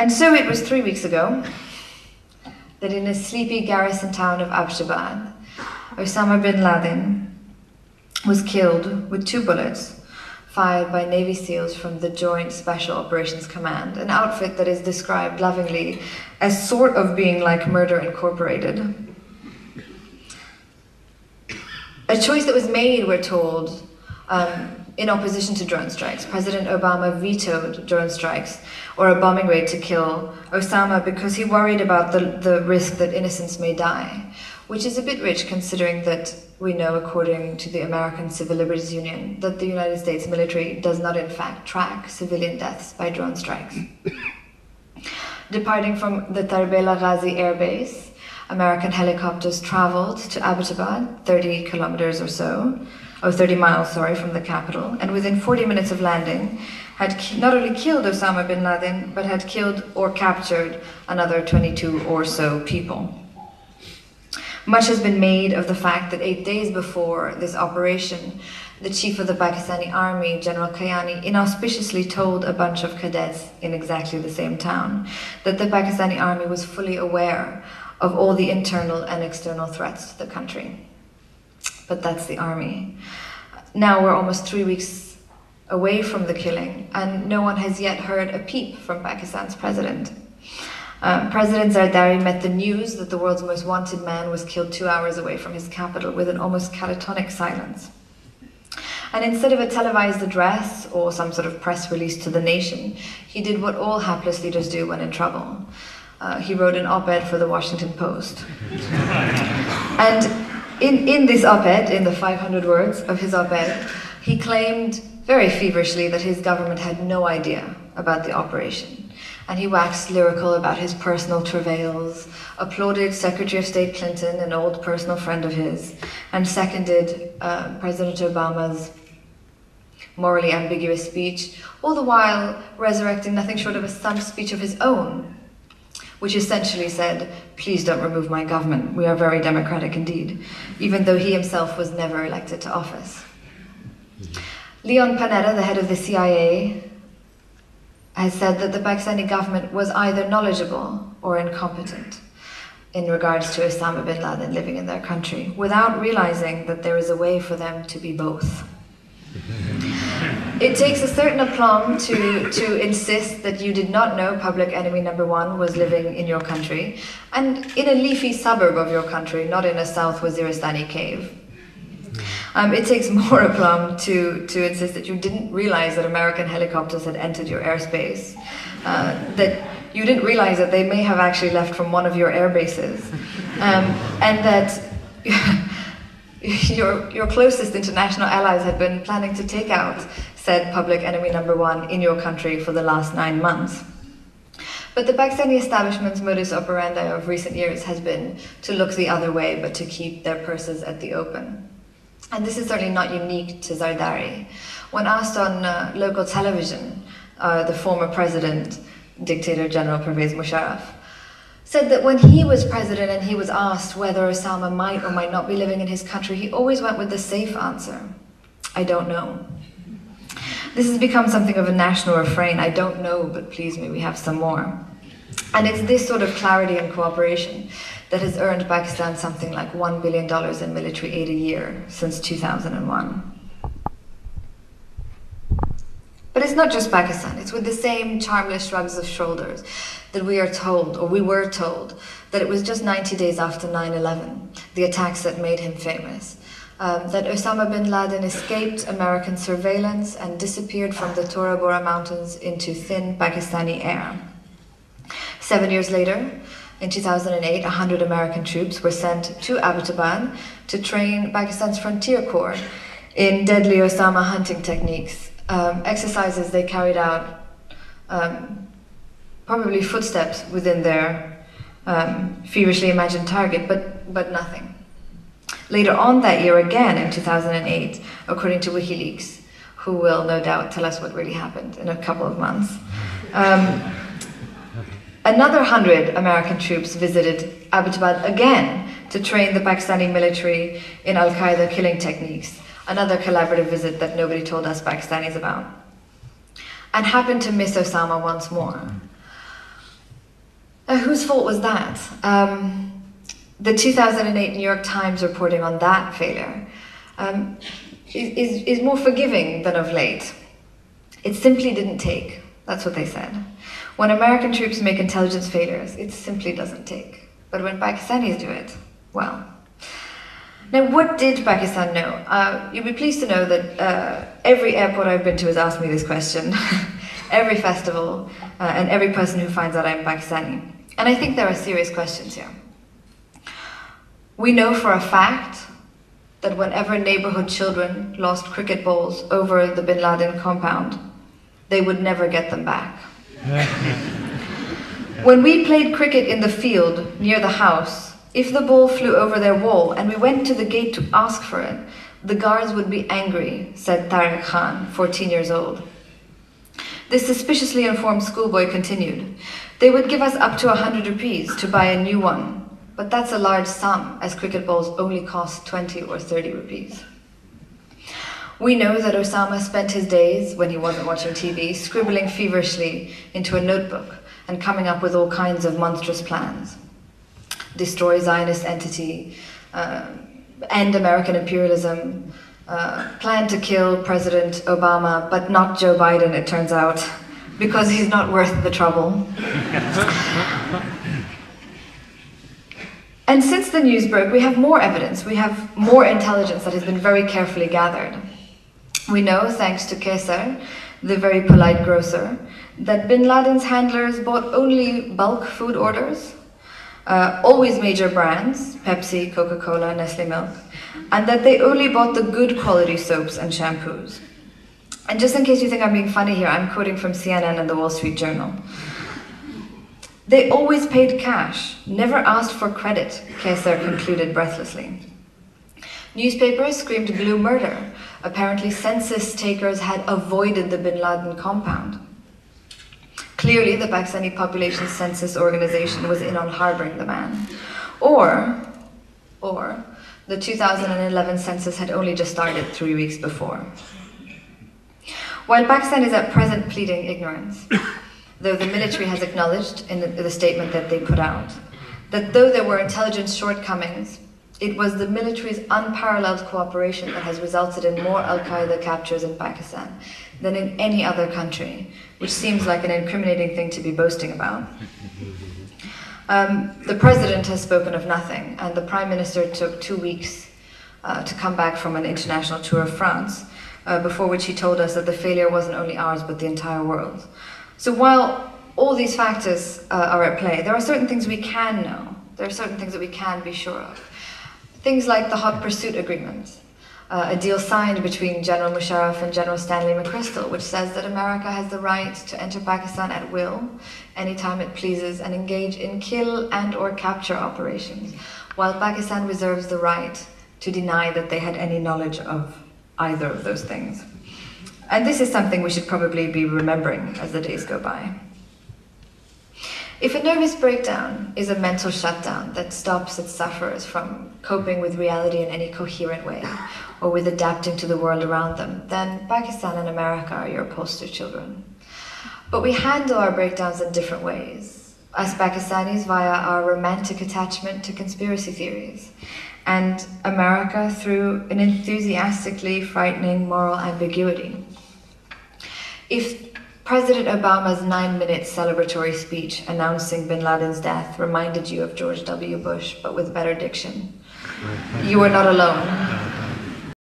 And so it was 3 weeks ago that in a sleepy garrison town of Abbottabad, Osama bin Laden was killed with 2 bullets fired by Navy SEALs from the Joint Special Operations Command, an outfit that is described lovingly as sort of being like Murder Incorporated. A choice that was made, we're told, in opposition to drone strikes. President Obama vetoed drone strikes or a bombing raid to kill Osama because he worried about the risk that innocents may die, which is a bit rich considering that we know, according to the American Civil Liberties Union, that the United States military does not in fact track civilian deaths by drone strikes. Departing from the Tarbela Ghazi Air Base, American helicopters traveled to Abbottabad, 30 kilometers or so, 30 miles, sorry, from the capital, and within 40 minutes of landing, had not only killed Osama bin Laden, but had killed or captured another 22 or so people. Much has been made of the fact that 8 days before this operation, the chief of the Pakistani army, General Kayani, inauspiciously told a bunch of cadets in exactly the same town that the Pakistani army was fully aware of all the internal and external threats to the country. But that's the army. Now we're almost 3 weeks away from the killing, and no one has yet heard a peep from Pakistan's president. President Zardari met the news that the world's most wanted man was killed 2 hours away from his capital with an almost catatonic silence. And instead of a televised address or some sort of press release to the nation, he did what all hapless leaders do when in trouble. He wrote an op-ed for the Washington Post. And in this op-ed, in the 500 words of his op-ed, he claimed very feverishly that his government had no idea about the operation. And he waxed lyrical about his personal travails, applauded Secretary of State Clinton, an old personal friend of his, and seconded President Obama's morally ambiguous speech, all the while resurrecting nothing short of a stunt speech of his own, which essentially said, "Please don't remove my government. We are very democratic indeed," even though he himself was never elected to office. Leon Panetta, the head of the CIA, has said that the Pakistani government was either knowledgeable or incompetent in regards to Osama bin Laden living in their country, without realizing that there is a way for them to be both. It takes a certain aplomb to insist that you did not know public enemy number 1 was living in your country, and in a leafy suburb of your country, not in a South Waziristani cave. It takes more aplomb to insist that you didn't realize that American helicopters had entered your airspace, that you didn't realize that they may have actually left from one of your air bases, and that your closest international allies had been planning to take out said public enemy number 1 in your country for the last 9 months. But the Pakistani establishment's modus operandi of recent years has been to look the other way, but to keep their purses at the open. And this is certainly not unique to Zardari. When asked on local television, the former president, dictator General Pervez Musharraf, said that when he was president and he was asked whether Osama might or might not be living in his country, he always went with the safe answer: "I don't know." This has become something of a national refrain: "I don't know, but please may we have some more." And it's this sort of clarity and cooperation that has earned Pakistan something like $1 billion in military aid a year since 2001. But it's not just Pakistan. It's with the same charmless shrugs of shoulders that we are told, or we were told, that it was just 90 days after 9/11, the attacks that made him famous, that Osama bin Laden escaped American surveillance and disappeared from the Tora Bora Mountains into thin Pakistani air. 7 years later, in 2008, 100 American troops were sent to Abbottabad to train Pakistan's Frontier Corps in deadly Osama hunting techniques, exercises they carried out, probably footsteps within their feverishly imagined target, but nothing. Later on that year again, in 2008, according to WikiLeaks, who will no doubt tell us what really happened in a couple of months, another 100 American troops visited Abbottabad again to train the Pakistani military in Al-Qaeda killing techniques, another collaborative visit that nobody told us Pakistanis about, and happened to miss Osama once more. Whose fault was that? The 2008 New York Times reporting on that failure is more forgiving than of late. It simply didn't take. That's what they said. When American troops make intelligence failures, it simply doesn't take. But when Pakistanis do it, well. Now, what did Pakistan know? You'll be pleased to know that every airport I've been to has asked me this question. Every festival, and every person who finds out I'm Pakistani. And I think there are serious questions here. We know for a fact that whenever neighborhood children lost cricket balls over the Bin Laden compound, they would never get them back. When we played cricket in the field near the house, if the ball flew over their wall and we went to the gate to ask for it, the guards would be angry, said Tariq Khan, 14 years old. This suspiciously informed schoolboy continued. They would give us up to 100 rupees to buy a new one, but that's a large sum, as cricket balls only cost 20 or 30 rupees. We know that Osama spent his days, when he wasn't watching TV, scribbling feverishly into a notebook and coming up with all kinds of monstrous plans. Destroy Zionist entity, end American imperialism, plan to kill President Obama, but not Joe Biden, it turns out, because he's not worth the trouble. And since the news broke, we have more evidence, we have more intelligence that has been very carefully gathered. We know, thanks to Kesar, the very polite grocer, that Bin Laden's handlers bought only bulk food orders, always major brands, Pepsi, Coca-Cola, Nestle Milk, and that they only bought the good quality soaps and shampoos. And just in case you think I'm being funny here, I'm quoting from CNN and the Wall Street Journal. They always paid cash, never asked for credit, Kesar concluded breathlessly. Newspapers screamed blue murder. Apparently census takers had avoided the Bin Laden compound. Clearly, the Pakistani Population Census Organization was in on harboring the man. Or the 2011 census had only just started 3 weeks before. While Pakistan is at present pleading ignorance, though the military has acknowledged in the statement that they put out, that though there were intelligence shortcomings, it was the military's unparalleled cooperation that has resulted in more Al-Qaeda captures in Pakistan than in any other country, which seems like an incriminating thing to be boasting about. The president has spoken of nothing, and the prime minister took 2 weeks to come back from an international tour of France, before which he told us that the failure wasn't only ours, but the entire world. So while all these factors are at play, there are certain things we can know. There are certain things that we can be sure of. Things like the Hot Pursuit Agreement, a deal signed between General Musharraf and General Stanley McChrystal, which says that America has the right to enter Pakistan at will, anytime it pleases, and engage in kill and or capture operations, while Pakistan reserves the right to deny that they had any knowledge of either of those things. And this is something we should probably be remembering as the days go by. If a nervous breakdown is a mental shutdown that stops its sufferers from coping with reality in any coherent way, or with adapting to the world around them, then Pakistan and America are your poster children. But we handle our breakdowns in different ways. Us Pakistanis via our romantic attachment to conspiracy theories, and America through an enthusiastically frightening moral ambiguity. If President Obama's 9-minute celebratory speech announcing Bin Laden's death reminded you of George W. Bush, but with better diction, you are not alone.